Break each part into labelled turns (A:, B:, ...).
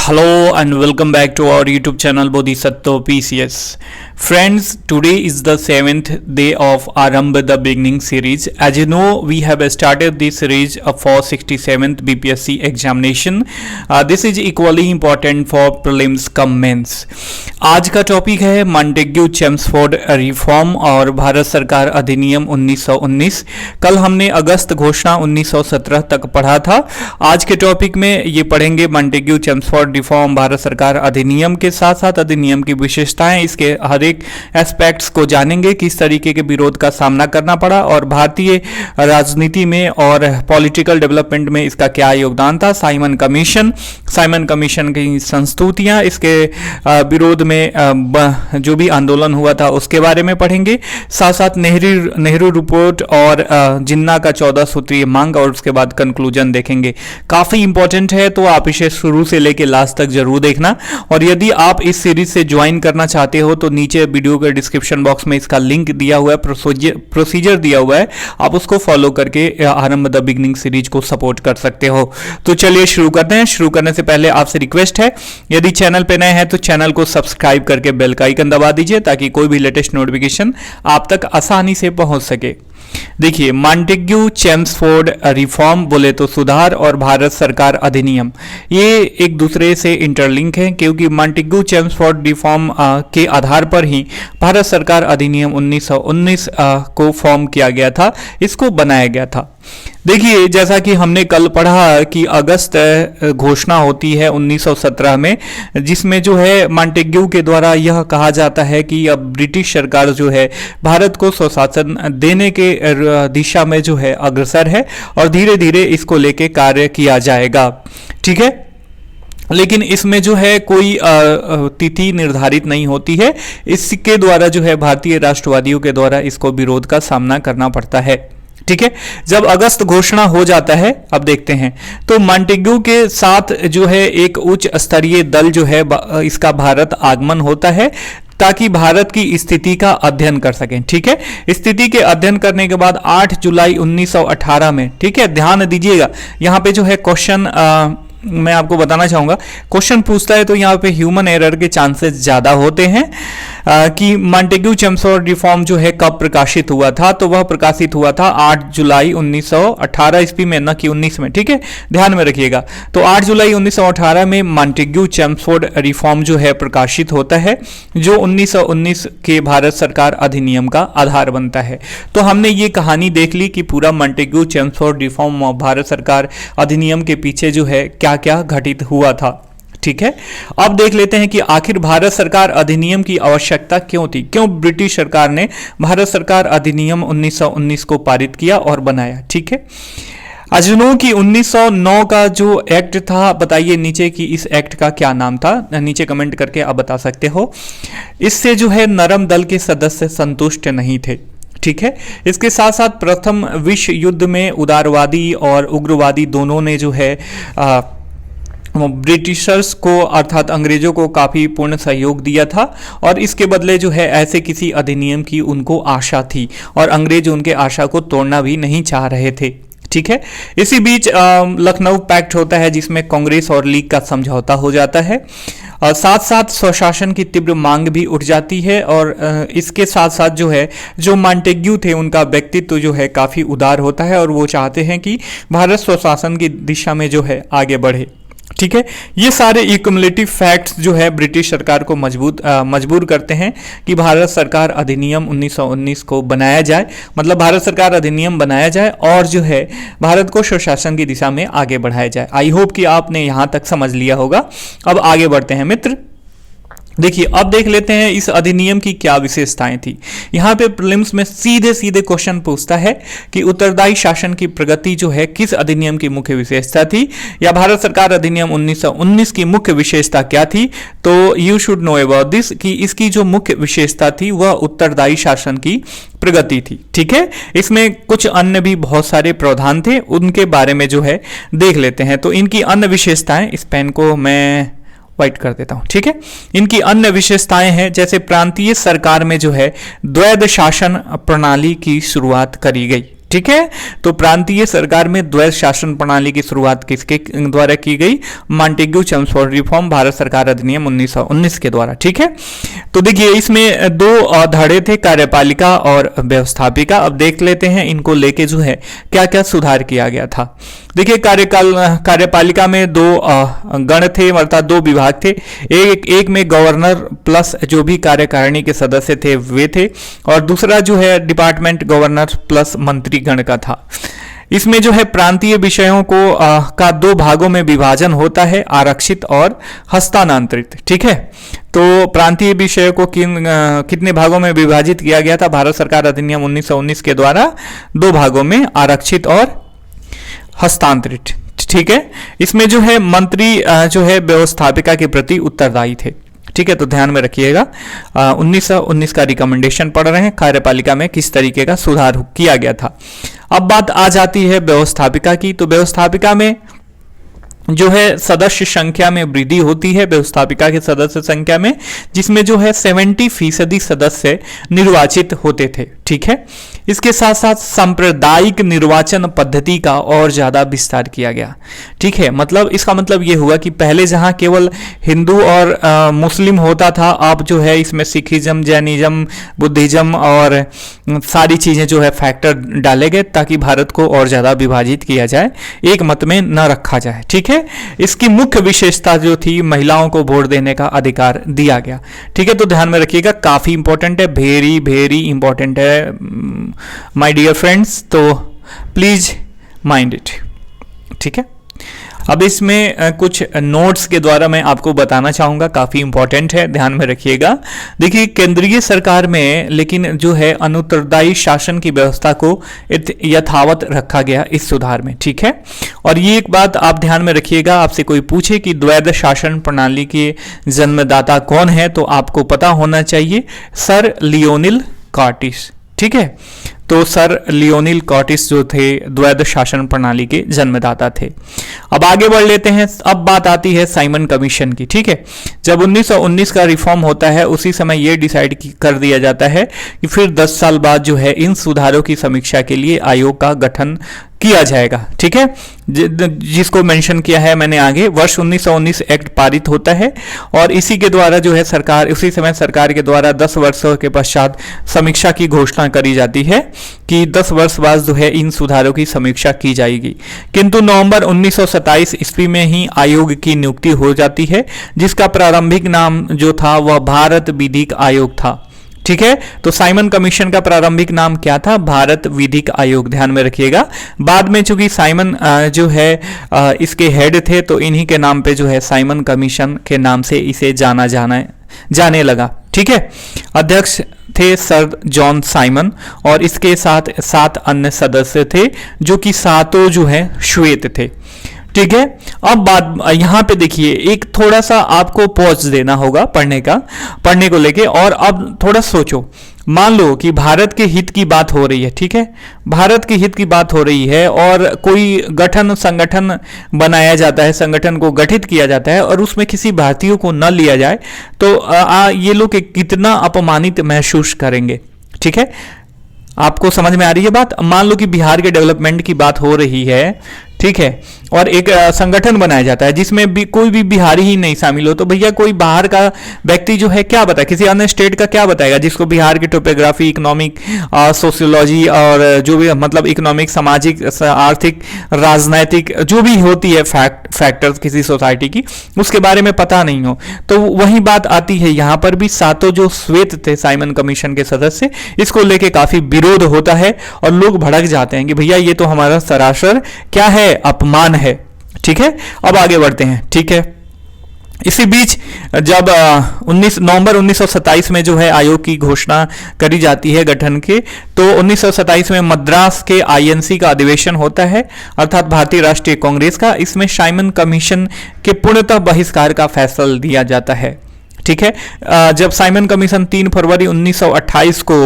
A: Hello and welcome back to our YouTube channel Bodhisattva PCS. Friends, today is the 7th day of Arambha the Beginning series. As you know, we have started this series for 67th BPSC examination. This is equally important for prelims cum mains. आज का topic है Montagu Chelmsford reform और भारत सरकार अधिनियम 1919. कल हमने अगस्त घोषणा 1917 तक पढ़ा था. आज के टॉपिक में ये पढ़ेंगे मॉन्टेग्यू चेम्सफोर्ड रिफॉर्म, भारत सरकार अधिनियम के साथ साथ अधिनियम की विशेषताएं, इसके हर एक एस्पेक्ट्स को जानेंगे, किस तरीके के विरोध का सामना करना पड़ा और भारतीय राजनीति में और पॉलिटिकल डेवलपमेंट में इसका क्या योगदान था. साइमन कमीशन की संस्तुतियां, इसके विरोध में जो भी आंदोलन हुआ था उसके बारे में पढ़ेंगे. साथ साथ नेहरू रिपोर्ट और जिन्ना का 14 सूत्रीय मांग और उसके बाद कंक्लूजन देखेंगे. काफी इंपॉर्टेंट है, तो आप इसे शुरू से लेकर लास्ट तक जरूर देखना. और यदि आप इस सीरीज से ज्वाइन करना चाहते हो तो नीचे वीडियो के डिस्क्रिप्शन बॉक्स में इसका लिंक दिया हुआ है, प्रोसीजर दिया हुआ है, आप उसको फॉलो करके आरंभ द बिगनिंग सीरीज को सपोर्ट कर सकते हो. तो चलिए शुरू करते हैं. शुरू करने से पहले आपसे रिक्वेस्ट है, यदि चैनल पे नए हैं तो चैनल को सब्सक्राइब करके बेल का आइकन दबा दीजिए ताकि कोई भी लेटेस्ट नोटिफिकेशन आप तक आसानी से पहुंच सके. देखिए, मॉन्टेग्यू चेम्सफोर्ड रिफॉर्म बोले तो सुधार और भारत सरकार अधिनियम, ये एक दूसरे से इंटरलिंक हैं, क्योंकि मॉन्टेग्यू चेम्सफोर्ड रिफॉर्म के आधार पर ही भारत सरकार अधिनियम 1919 को फॉर्म किया गया था, इसको बनाया गया था. देखिए, जैसा कि हमने कल पढ़ा कि अगस्त घोषणा होती है 1917 में, जिसमें जो है मॉन्टेग्यू के द्वारा यह कहा जाता है कि अब ब्रिटिश सरकार जो है भारत को स्वशासन देने के दिशा में जो है अग्रसर है और धीरे धीरे इसको लेके कार्य किया जाएगा. ठीक है, लेकिन इसमें जो है कोई तिथि निर्धारित नहीं होती है. इसके द्वारा जो है भारतीय राष्ट्रवादियों के द्वारा इसको विरोध का सामना करना पड़ता है. ठीक है, जब अगस्त घोषणा हो जाता है, अब देखते हैं, तो मॉन्टेग्यू के साथ जो है एक उच्च स्तरीय दल जो है इसका भारत आगमन होता है ताकि भारत की स्थिति का अध्ययन कर सकें. ठीक है, स्थिति के अध्ययन करने के बाद 8 जुलाई 1918 में, ठीक है, ध्यान दीजिएगा, यहाँ पे जो है क्वेश्चन मैं आपको बताना चाहूंगा, क्वेश्चन पूछता है तो यहाँ पे ह्यूमन एरर के चांसेस ज्यादा होते हैं कि मॉन्टेग्यू चेम्सफोर्ड रिफॉर्म जो है कब प्रकाशित हुआ था. तो वह प्रकाशित हुआ था 8 जुलाई 1918 ईस्वी में, न कि 19 में. ठीक है, ध्यान में रखिएगा. तो 8 जुलाई 1918 में मॉन्टेग्यू चेम्सफोर्ड रिफॉर्म जो है प्रकाशित होता है, जो 1919 के भारत सरकार अधिनियम का आधार बनता है. तो हमने ये कहानी देख ली कि पूरा मॉन्टेग्यू चेम्सफोर्ड रिफॉर्म भारत सरकार अधिनियम के पीछे जो है क्या क्या घटित हुआ था. ठीक है, अब देख लेते हैं कि आखिर भारत सरकार अधिनियम की आवश्यकता क्यों थी, क्यों ब्रिटिश सरकार ने भारत सरकार अधिनियम 1919 को पारित किया और बनाया. ठीक है, अजनो की 1909 का जो एक्ट था, बताइए नीचे कि इस एक्ट का क्या नाम था, नीचे कमेंट करके आप बता सकते हो. इससे जो है नरम दल के सदस्य संतुष्ट नहीं थे. ठीक है, इसके साथ साथ प्रथम विश्व युद्ध में उदारवादी और उग्रवादी दोनों ने जो है ब्रिटिशर्स को अर्थात अंग्रेजों को काफी पूर्ण सहयोग दिया था और इसके बदले जो है ऐसे किसी अधिनियम की उनको आशा थी और अंग्रेज उनके आशा को तोड़ना भी नहीं चाह रहे थे. ठीक है, इसी बीच लखनऊ पैक्ट होता है जिसमें कांग्रेस और लीग का समझौता हो जाता है. साथ साथ स्वशासन की तीव्र मांग भी उठ जाती है और इसके साथ साथ जो है जो मॉन्टेग्यू थे उनका व्यक्तित्व जो है काफी उदार होता है और वो चाहते हैं कि भारत स्वशासन की दिशा में जो है आगे बढ़े. ठीक है, ये सारे एक्युमुलेटिव फैक्ट्स जो है ब्रिटिश सरकार को मजबूर करते हैं कि भारत सरकार अधिनियम 1919 को बनाया जाए, मतलब भारत सरकार अधिनियम बनाया जाए और जो है भारत को स्वशासन की दिशा में आगे बढ़ाया जाए. आई होप कि आपने यहां तक समझ लिया होगा. अब आगे बढ़ते हैं मित्र. देखिए, अब देख लेते हैं इस अधिनियम की क्या विशेषताएं थी. यहाँ पे प्रीलिम्स में सीधे सीधे क्वेश्चन पूछता है कि उत्तरदायी शासन की प्रगति जो है किस अधिनियम की मुख्य विशेषता थी, या भारत सरकार अधिनियम 1919 की मुख्य विशेषता क्या थी. तो you should know about this कि इसकी जो मुख्य विशेषता थी वह उत्तरदायी शासन की प्रगति थी. ठीक है, इसमें कुछ अन्य भी बहुत सारे प्रावधान थे, उनके बारे में जो है देख लेते हैं. तो इनकी अन्य विशेषताएं, इस पेन को मैं वाइट कर देता हूं. ठीक है, इनकी अन्य विशेषताएं हैं जैसे प्रांतीय सरकार में जो है द्वैध शासन प्रणाली की शुरुआत करी गई. ठीक है। तो प्रांतीय सरकार में द्वैध शासन प्रणाली की शुरुआत किसके द्वारा की गई? मॉन्टेग्यू चेम्सफोर्ड रिफॉर्म भारत सरकार अधिनियम 1919 के द्वारा। ठीक है। तो देखिए इसमें दो धड़े थे, कार्यपालिका और व्यवस्थापिका। अब देख लेते हैं इनको लेके जो है क्या क्या सुधार किया गया था। देखिए कार्यपालिका में दो गण थे, अर्थात दो विभाग थे। एक में गवर्नर प्लस जो भी कार्यकारिणी के सदस्य थे वे थे, और दूसरा जो है डिपार्टमेंट गवर्नर प्लस मंत्री गण का था। इसमें जो है प्रांतीय विषयों को का दो भागों में विभाजन होता है, आरक्षित और हस्तांतरित। ठीक है। तो प्रांतीय विषयों को कितने भागों में विभाजित किया गया था? भारत सरकार अधिनियम 1919 के द्वारा दो भागों में, आरक्षित और हस्तांतरित। ठीक है। इसमें जो है मंत्री जो है व्यवस्थापिका के प्रति उत्तरदायी थे। ठीक है। तो ध्यान में रखिएगा 1919 का रिकमेंडेशन पढ़ रहे हैं, कार्यपालिका में किस तरीके का सुधार किया गया था। अब बात आ जाती है व्यवस्थापिका की। तो व्यवस्थापिका में जो है सदस्य संख्या में वृद्धि होती है, व्यवस्थापिका के सदस्य संख्या में, जिसमें जो है 70% सदस्य निर्वाचित होते थे। ठीक है। इसके साथ साथ सांप्रदायिक निर्वाचन पद्धति का और ज्यादा विस्तार किया गया। ठीक है। मतलब इसका मतलब ये हुआ कि पहले जहां केवल हिंदू और मुस्लिम होता था, अब जो है इसमें सिखिज्म, जैनिज्म, बुद्धिज्म और सारी चीजें जो है फैक्टर डाले गए, ताकि भारत को और ज्यादा विभाजित किया जाए, एक मत में न रखा जाए। ठीक है। इसकी मुख्य विशेषता जो थी, महिलाओं को वोट देने का अधिकार दिया गया। ठीक है। तो ध्यान में रखिएगा, काफी इंपॉर्टेंट है, वेरी वेरी इंपॉर्टेंट है माय डियर फ्रेंड्स, तो प्लीज माइंड इट। ठीक है। अब इसमें कुछ नोट्स के द्वारा मैं आपको बताना चाहूंगा, काफी इंपॉर्टेंट है, ध्यान में रखिएगा। देखिए केंद्रीय सरकार में लेकिन जो है अनुत्तरदायी शासन की व्यवस्था को यथावत रखा गया इस सुधार में। ठीक है। और ये एक बात आप ध्यान में रखिएगा, आपसे कोई पूछे कि द्वैध शासन प्रणाली के जन्मदाता कौन है, तो आपको पता होना चाहिए सर लियोनिल कॉर्टिस। ठीक है। तो सर लियोनिल कॉर्टिस जो थे द्वैध शासन प्रणाली के जन्मदाता थे। अब आगे बढ़ लेते हैं। अब बात आती है साइमन कमीशन की। ठीक है। जब 1919 का रिफॉर्म होता है, उसी समय यह डिसाइड कर दिया जाता है कि फिर 10 साल बाद जो है इन सुधारों की समीक्षा के लिए आयोग का गठन किया जाएगा। ठीक है। जिसको मेंशन किया है मैंने आगे, वर्ष 1919 एक्ट पारित होता है, और इसी के द्वारा जो है सरकार, उसी समय सरकार के द्वारा 10 वर्षों के पश्चात समीक्षा की घोषणा करी जाती है कि 10 वर्ष बाद जो है इन सुधारों की समीक्षा की जाएगी। किंतु नवंबर 1927 ईस्वी में ही आयोग की नियुक्ति हो जाती है, जिसका प्रारंभिक नाम जो था वह भारत विधिक आयोग था। ठीक है। तो साइमन कमीशन का प्रारंभिक नाम क्या था? भारत विधिक आयोग। ध्यान में रखिएगा। बाद में चूंकि साइमन जो है इसके हेड थे, तो इन्हीं के नाम पे जो है साइमन कमीशन के नाम से इसे जाने लगा। ठीक है। अध्यक्ष थे सर जॉन साइमन, और इसके साथ 7 अन्य सदस्य थे, जो कि सातों जो है श्वेत थे। ठीक है। अब बात यहां पे देखिए, एक थोड़ा सा आपको पॉज देना होगा पढ़ने को लेके, और अब थोड़ा सोचो। मान लो कि भारत के हित की बात हो रही है। ठीक है। भारत के हित की बात हो रही है, और कोई संगठन बनाया जाता है, संगठन को गठित किया जाता है, और उसमें किसी भारतीय को न लिया जाए, तो ये लोग कितना अपमानित महसूस करेंगे। ठीक है। आपको समझ में आ रही है बात? मान लो कि बिहार के डेवलपमेंट की बात हो रही है, ठीक है, और एक संगठन बनाया जाता है जिसमें भी कोई भी बिहारी ही नहीं शामिल हो, तो भैया कोई बाहर का व्यक्ति जो है क्या बताए, किसी अन्य स्टेट का क्या बताएगा, जिसको बिहार की टोपोग्राफी, इकोनॉमिक, सोशियोलॉजी और जो भी मतलब इकोनॉमिक, सामाजिक, आर्थिक, राजनैतिक जो भी होती है फैक्टर्स किसी सोसाइटी की, उसके बारे में पता नहीं हो। तो वही बात आती है यहाँ पर भी। सातों जो श्वेत थे साइमन कमीशन के सदस्य, इसको लेके काफी विरोध होता है और लोग भड़क जाते हैं कि भैया ये तो हमारा सरासर क्या है, अपमान है। ठीक है। अब आगे बढ़ते हैं। ठीक है। इसी बीच जब 19 नवंबर 1927 में जो है आयोग की घोषणा करी जाती है गठन के, तो 1927 में मद्रास के आईएनसी का अधिवेशन होता है, अर्थात भारतीय राष्ट्रीय कांग्रेस का। इसमें साइमन कमीशन के पूर्णतः बहिष्कार का फैसला दिया जाता है। ठीक है। जब साइमन कमीशन 3 फरवरी 1928 को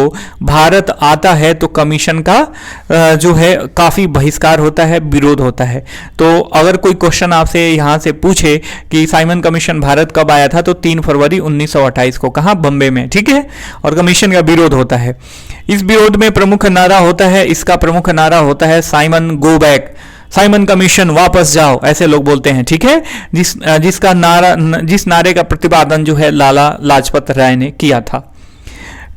A: भारत आता है तो कमीशन का जो है काफी बहिष्कार होता है, विरोध होता है। तो अगर कोई क्वेश्चन आपसे यहां से पूछे कि साइमन कमीशन भारत कब आया था, तो 3 फरवरी 1928 को, कहां, बम्बे में, ठीक है। और कमीशन का विरोध होता है। इस विरोध में प्रमुख नारा होता है, इसका प्रमुख नारा होता है Simon go back, Simon commission वापस जाओ, ऐसे लोग बोलते हैं, ठीक है। जिस नारे का प्रतिपादन जो है लाला लाजपत राय ने किया था,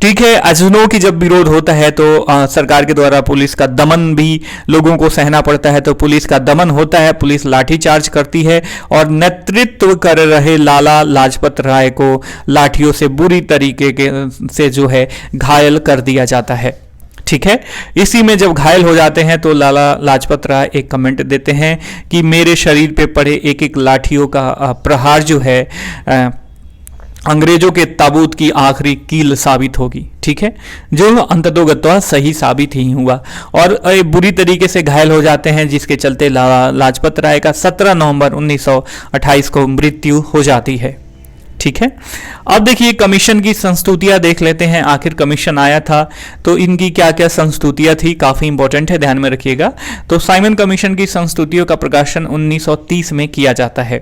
A: ठीक है। अजनों की जब विरोध होता है तो सरकार के द्वारा पुलिस का दमन भी लोगों को सहना पड़ता है, तो पुलिस का दमन होता है, पुलिस लाठीचार्ज करती है और नेतृत्व कर रहे लाला लाजपत राय को लाठियों से बुरी तरीके से जो है घायल कर दिया जाता है, ठीक है। इसी में जब घायल हो जाते हैं तो लाला लाजपत राय एक कमेंट देते हैं कि मेरे शरीर पे पड़े एक एक लाठियों का प्रहार जो है अंग्रेजों के ताबूत की आखिरी कील साबित होगी, ठीक है, जो अंततोगत्वा सही साबित ही हुआ। और बुरी तरीके से घायल हो जाते हैं, जिसके चलते लाला लाजपत राय का 17 नवंबर 1928 को मृत्यु हो जाती है, ठीक है। अब देखिए कमीशन की संस्तुतियां देख लेते हैं। आखिर कमीशन आया था तो इनकी क्या क्या संस्तुतियां थी, काफी इंपॉर्टेंट है, ध्यान में रखिएगा। तो साइमन कमीशन की संस्तुतियों का प्रकाशन 1930 में किया जाता है।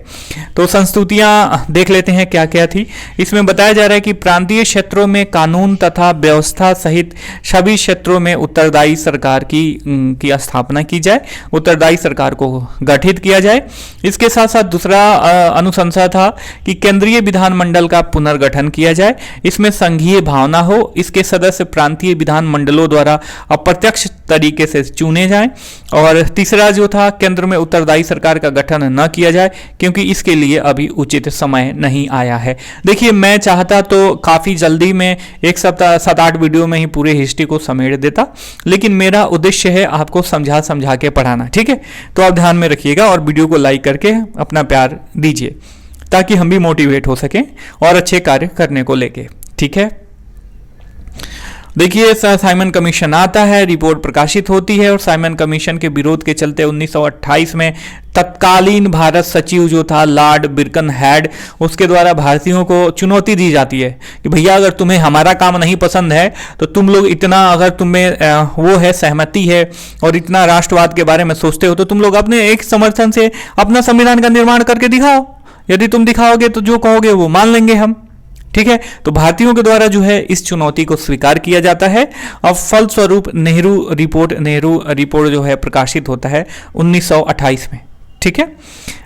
A: तो संस्तुतियां देख लेते हैं क्या क्या थी। इसमें बताया जा रहा है कि प्रांतीय क्षेत्रों में कानून तथा व्यवस्था सहित सभी क्षेत्रों में उत्तरदायी सरकार की स्थापना की जाए, उत्तरदायी सरकार को गठित किया जाए। इसके साथ साथ दूसरा अनुशंसा था कि केंद्रीय विधानमंडल का पुनर्गठन किया जाए, इसमें संघीय भावना हो, इसके सदस्य प्रांतीय विधानमंडलों द्वारा अप्रत्यक्ष तरीके से चुने जाएं। और तीसरा जो था, केंद्र में उत्तरदायी सरकार का गठन न किया जाए क्योंकि इसके लिए अभी उचित समय नहीं आया है। देखिए मैं चाहता तो काफी जल्दी में 1 सप्ताह 7-8 वीडियो में ही पूरे हिस्ट्री को समेट देता, लेकिन मेरा उद्देश्य है आपको समझा के पढ़ाना, ठीक है। तो आप ध्यान में रखिएगा और वीडियो को लाइक करके अपना प्यार दीजिए ताकि हम भी मोटिवेट हो सकें और अच्छे कार्य करने को लेके, ठीक है। देखिए साइमन कमीशन आता है, रिपोर्ट प्रकाशित होती है और साइमन कमीशन के विरोध के चलते 1928 में तत्कालीन भारत सचिव जो था लॉर्ड बिरकनहेड, उसके द्वारा भारतीयों को चुनौती दी जाती है कि भैया अगर तुम्हें हमारा काम नहीं पसंद है तो तुम लोग इतना, अगर तुम्हें वो है सहमति है और इतना राष्ट्रवाद के बारे में सोचते हो तो तुम लोग अपने एक समर्थन से अपना संविधान का निर्माण करके दिखाओ। यदि तुम दिखाओगे तो जो कहोगे वो मान लेंगे हम, ठीक है। तो भारतीयों के द्वारा जो है इस चुनौती को स्वीकार किया जाता है और फलस्वरूप नेहरू रिपोर्ट जो है प्रकाशित होता है 1928 में, ठीक है।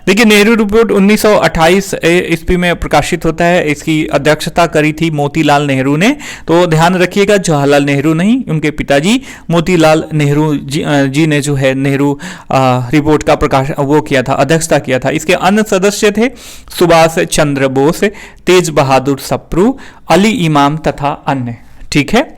A: देखिए नेहरू रिपोर्ट 1928 ईस्वी में प्रकाशित होता है। इसकी अध्यक्षता करी थी मोतीलाल नेहरू ने। तो ध्यान रखिएगा जवाहरलाल नेहरू नहीं, उनके पिताजी मोतीलाल नेहरू जी ने जो है नेहरू रिपोर्ट का प्रकाश वो किया था, अध्यक्षता किया था। इसके अन्य सदस्य थे सुभाष चंद्र बोस, तेज बहादुर सप्रू, अली इमाम तथा अन्य, ठीक है।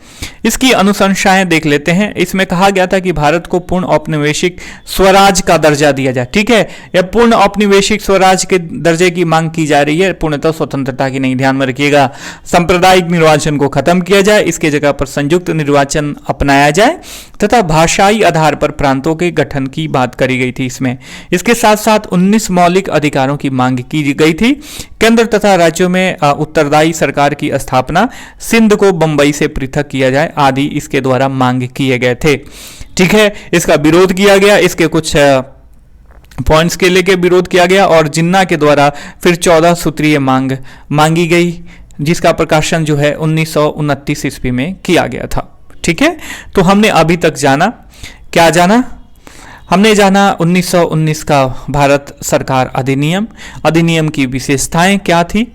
A: इसकी अनुशंसाएं देख लेते हैं। इसमें कहा गया था कि भारत को पूर्ण औपनिवेशिक स्वराज का दर्जा दिया जाए, ठीक है। यह पूर्ण औपनिवेशिक स्वराज के दर्जे की मांग की जा रही है, पूर्णतः स्वतंत्रता की नहीं, ध्यान में रखिएगा। सांप्रदायिक निर्वाचन को खत्म किया जाए, इसके जगह पर संयुक्त निर्वाचन अपनाया जाए तथा भाषाई आधार पर प्रांतों के गठन की बात करी गई थी इसमें। इसके साथ साथ 19 मौलिक अधिकारों की मांग की गई थी। केंद्र तथा राज्यों में उत्तरदायी सरकार की स्थापना, सिंध को बंबई से पृथक किया जाए आदि इसके द्वारा मांग किए गए थे, ठीक है। इसका विरोध किया गया, इसके कुछ पॉइंट्स के लेके विरोध किया गया और जिन्ना के द्वारा फिर 14 सूत्रीय मांग मांगी गई, जिसका प्रकाशन जो है 1929 ईस्वी में किया गया था, ठीक है। तो हमने अभी तक जाना, क्या जाना, हमने जाना 1919 का भारत सरकार अधिनियम की विशेषताएं क्या थी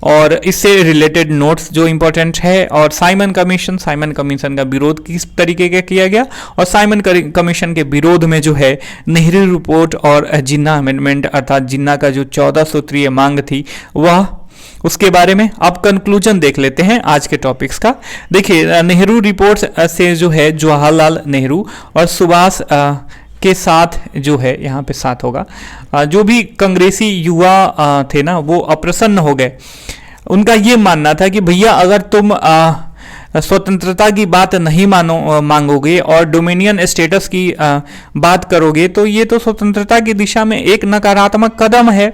A: और इससे रिलेटेड नोट्स जो इंपॉर्टेंट है, और साइमन कमीशन का विरोध किस तरीके का किया गया और साइमन कमीशन के विरोध में जो है नेहरू रिपोर्ट और जिन्ना अमेंडमेंट अर्थात जिन्ना का जो 14 सूत्रीय मांग थी वह, उसके बारे में अब कंक्लूजन देख लेते हैं आज के टॉपिक्स का। देखिए नेहरू रिपोर्ट से जो है जवाहरलाल नेहरू और सुभाष के साथ जो है, यहाँ पे साथ होगा, जो भी कांग्रेसी युवा थे ना वो अप्रसन्न हो गए। उनका ये मानना था कि भैया अगर तुम स्वतंत्रता की बात नहीं मांगोगे और डोमिनियन स्टेटस की बात करोगे तो ये तो स्वतंत्रता की दिशा में एक नकारात्मक कदम है,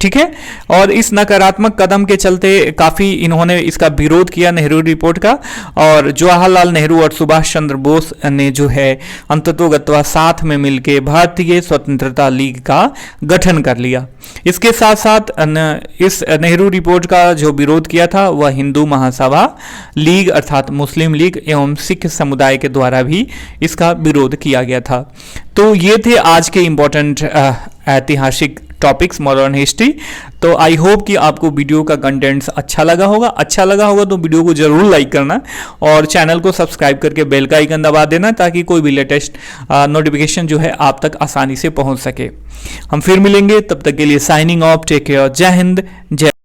A: ठीक है। और इस नकारात्मक कदम के चलते काफ़ी इन्होंने इसका विरोध किया नेहरू रिपोर्ट का, और जवाहरलाल नेहरू और सुभाष चंद्र बोस ने जो है अंततोगत्वा साथ में मिलकर भारतीय स्वतंत्रता लीग का गठन कर लिया। इसके साथ साथ इस नेहरू रिपोर्ट का जो विरोध किया था वह हिंदू महासभा लीग अर्थात मुस्लिम लीग एवं सिख समुदाय के द्वारा भी इसका विरोध किया गया था। तो ये थे आज के इम्पोर्टेंट ऐतिहासिक टॉपिक्स मॉडर्न हिस्ट्री। तो आई होप कि आपको वीडियो का कंटेंट्स अच्छा लगा होगा तो वीडियो को जरूर लाइक करना और चैनल को सब्सक्राइब करके बेल का आइकन दबा देना ताकि कोई भी लेटेस्ट नोटिफिकेशन जो है आप तक आसानी से पहुंच सके। हम फिर मिलेंगे, तब तक के लिए साइनिंग ऑफ, टेक केयर, जय हिंद जय